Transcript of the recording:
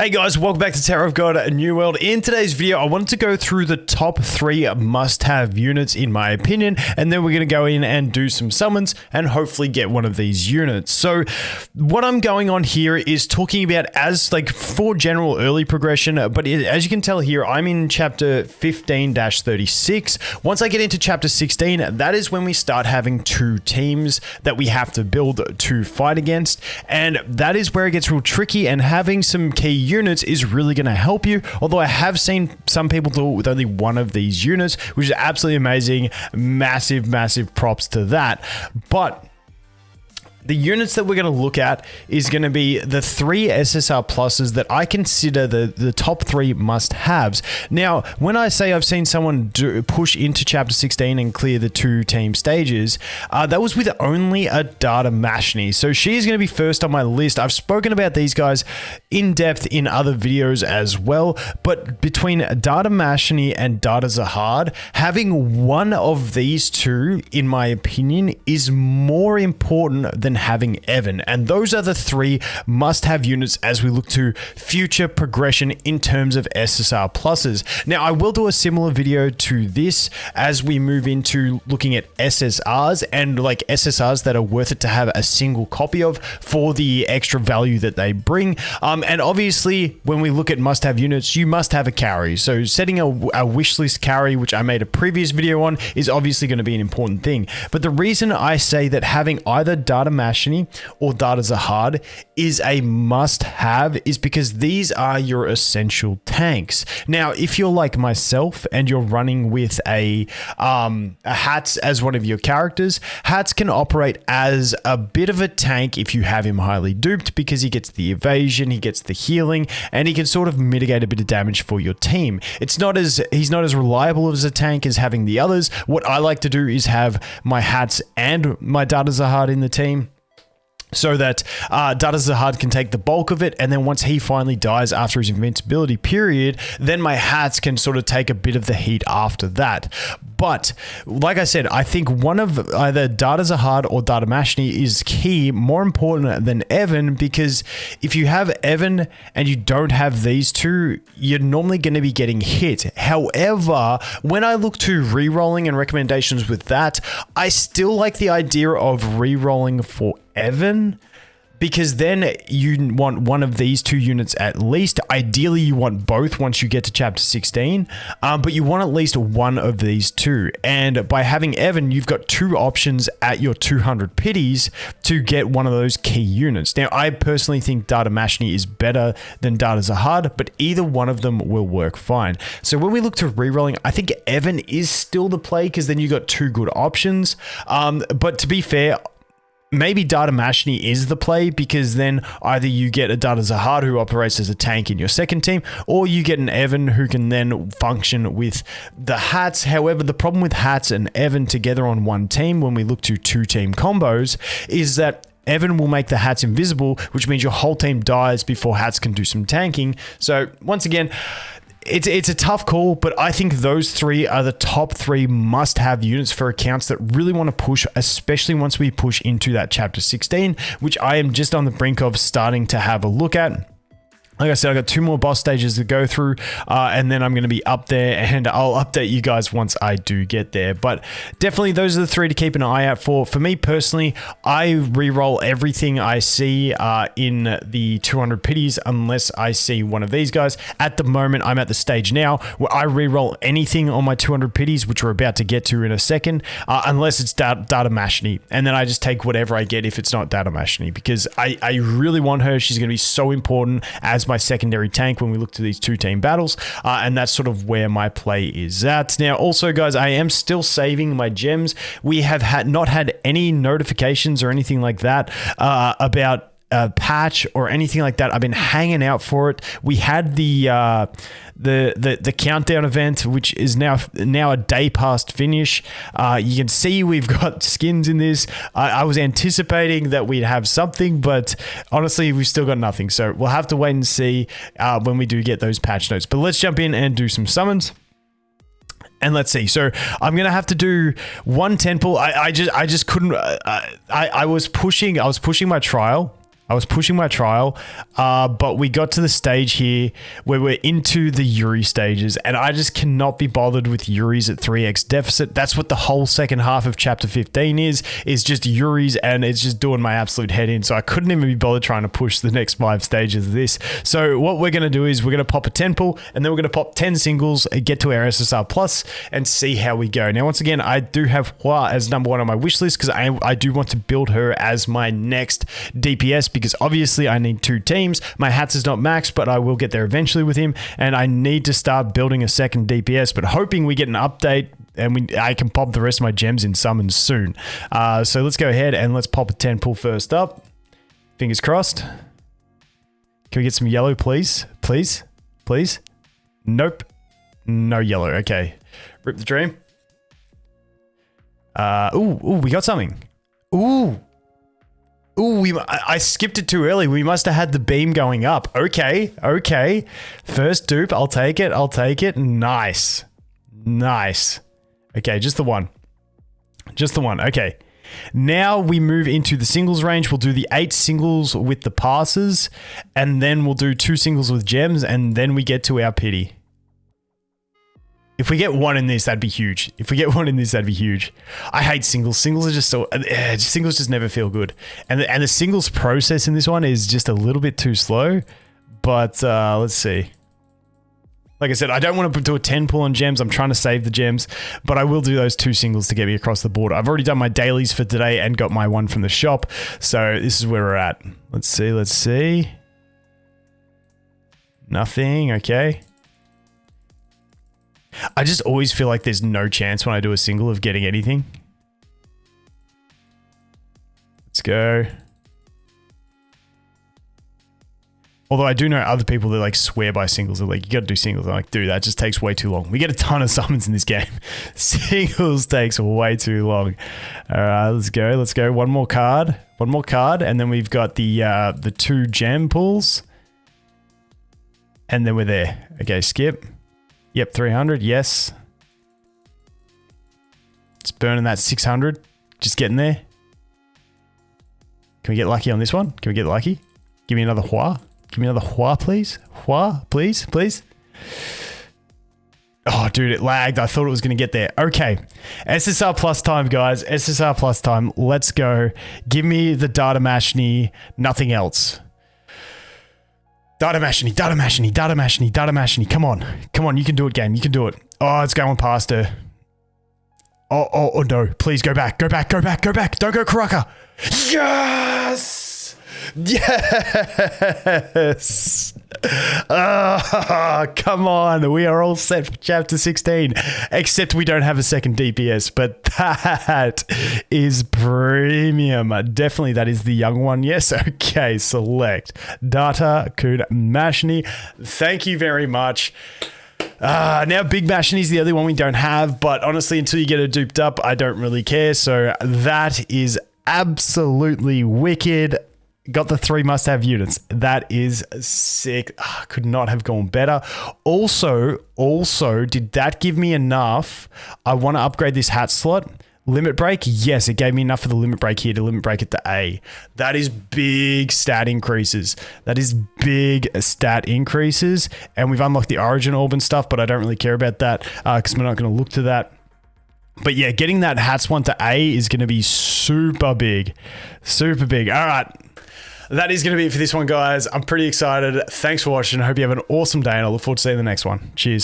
Hey guys, welcome back to Tower of God, a New World. In today's video, I wanted to go through the top 3 must-have units in my opinion, and then we're going to go in and do some summons and hopefully get one of these units. So what I'm going on here is talking about as like for general early progression, but as you can tell here, I'm in chapter 15-36. Once I get into chapter 16, that is when we start having 2 teams that we have to build to fight against, and that is where it gets real tricky, and having some key units is really going to help you. Although I have seen some people do it with only one of these units, which is absolutely amazing. Massive props to that. But the units that we're going to look at is going to be the 3 SSR pluses that I consider the top 3 must-haves. Now, when I say I've seen someone push into Chapter 16 and clear the 2 team stages, that was with only a Data Mashni. So she's going to be first on my list. I've spoken about these guys in depth in other videos as well, but between Data Mashni and Data Zahad, having one of these 2, in my opinion, is more important than having Evan, and those are the 3 must-have units as we look to future progression in terms of SSR pluses. Now, I will do a similar video to this as we move into looking at SSRs and like SSRs that are worth it to have a single copy of for the extra value that they bring. And obviously, when we look at must-have units, you must have a carry. So setting a wish list carry, which I made a previous video on, is obviously going to be an important thing. But the reason I say that having either Data Mashni or Data Zahad is a must-have is because these are your essential tanks. Now, if you're like myself and you're running with a Hats as one of your characters, Hats can operate as a bit of a tank if you have him highly duped, because he gets the evasion, he gets the healing, and he can sort of mitigate a bit of damage for your team. He's not as reliable as a tank as having the others. What I like to do is have my Hats and my Data Zahad in the team, so that Data Zahad can take the bulk of it, and then once he finally dies after his invincibility period, then my Hats can sort of take a bit of the heat after that. But like I said, I think one of either Data Zahad or Data Mashni is key, more important than Evan, because if you have Evan and you don't have these 2, you're normally going to be getting hit. However, when I look to re-rolling and recommendations with that, I still like the idea of re-rolling for Evan, because then you want one of these 2 units at least. Ideally, you want both once you get to chapter 16, but you want at least one of these 2. And by having Evan, you've got 2 options at your 200 pities to get one of those key units. Now, I personally think Data Mashni is better than Data Zahad, but either one of them will work fine. So when we look to rerolling, I think Evan is still the play, because then you got 2 good options. But to be fair, maybe Data Mashni is the play, because then either you get a Data Zahad who operates as a tank in your second team, or you get an Evan who can then function with the Hats. However, the problem with Hats and Evan together on one team when we look to 2-team combos is that Evan will make the Hats invisible, which means your whole team dies before Hats can do some tanking. So once again, it's a tough call, but I think those 3 are the top 3 must-have units for accounts that really want to push, especially once we push into that chapter 16, which I am just on the brink of starting to have a look at. Like I said, I got 2 more boss stages to go through, and then I'm going to be up there, and I'll update you guys once I do get there. But definitely those are the 3 to keep an eye out for. For me personally, I re-roll everything I see in the 200 pities unless I see one of these guys. At the moment, I'm at the stage now where I re-roll anything on my 200 pities, which we're about to get to in a second, unless it's Data Mashni. And then I just take whatever I get if it's not Data Mashni, because I really want her. She's going to be so important as my secondary tank when we look to these 2-team battles, and that's sort of where my play is at. Now, also, guys, I am still saving my gems. We have not had any notifications or anything like that about a patch or anything like that. I've been hanging out for it. We had the countdown event, which is now a day past finish. You can see we've got skins in this. I was anticipating that we'd have something, but honestly, we've still got nothing. So we'll have to wait and see when we do get those patch notes. But let's jump in and do some summons. And let's see. So I'm gonna have to do one temple. I just couldn't. I was pushing my trial. I was pushing my trial, but we got to the stage here where we're into the Yuri stages, and I just cannot be bothered with Yuri's at 3x deficit. That's what the whole second half of chapter 15 is just Yuri's, and it's just doing my absolute head in. So I couldn't even be bothered trying to push the next 5 stages of this. So what we're going to do is we're going to pop a 10 pull, and then we're going to pop 10 singles, get to our SSR Plus, and see how we go. Now, once again, I do have Hua as number 1 on my wish list because I do want to build her as my next DPS, because obviously I need 2 teams. My hats is not maxed, but I will get there eventually with him, and I need to start building a second DPS, but hoping we get an update and I can pop the rest of my gems in summons soon. So let's go ahead and let's pop a 10 pull first up. Fingers crossed. Can we get some yellow, please? Please? Please? Nope. No yellow. Okay. Rip the dream. Ooh, we got something. Ooh, I skipped it too early. We must have had the beam going up. Okay. First dupe. I'll take it. Nice. Okay, just the one. Okay. Now we move into the singles range. We'll do the 8 singles with the passes, and then we'll do 2 singles with gems, and then we get to our pity. If we get 1 in this, that'd be huge. I hate singles. Singles are just so... singles just never feel good. And the singles process in this one is just a little bit too slow. But let's see. Like I said, I don't want to do a 10 pull on gems. I'm trying to save the gems. But I will do those 2 singles to get me across the board. I've already done my dailies for today and got my 1 from the shop. So this is where we're at. Let's see. Nothing. Okay. I just always feel like there's no chance when I do a single of getting anything. Let's go. Although I do know other people that like swear by singles. They're like, you got to do singles. I'm like, dude, that just takes way too long. We get a ton of summons in this game. Singles takes way too long. All right, let's go. One more card. And then we've got the 2 gem pulls. And then we're there. Okay, skip. Yep, 300, yes. It's burning that 600. Just getting there. Can we get lucky on this one? Can we get lucky? Give me another Hua. Please. Hua, please. Oh, dude, it lagged. I thought it was going to get there. Okay. SSR Plus time, guys. SSR Plus time. Let's go. Give me the Data Mashni. Nothing else. Data Mashni. Come on, you can do it, game. You can do it. Oh, it's going past her. Oh no. Please go back. Don't go Karaka. Yes! Come on. We are all set for chapter 16. Except we don't have a second DPS, but that is premium. Definitely that is the young one. Yes. Okay. Select Data Mashni. Thank you very much. Now Big Mashni is the other one we don't have, but honestly, until you get it duped up, I don't really care. So that is absolutely wicked. Got the 3 must-have units. That is sick. Could not have gone better. Also, did that give me enough? I want to upgrade this hat slot. Limit break? Yes, it gave me enough for the limit break here to limit break it to A. That is big stat increases. And we've unlocked the origin orb and stuff, but I don't really care about that because we're not going to look to that. But yeah, getting that hats one to A is going to be super big. All right. That is going to be it for this one, guys. I'm pretty excited. Thanks for watching. I hope you have an awesome day, and I look forward to seeing you in the next one. Cheers.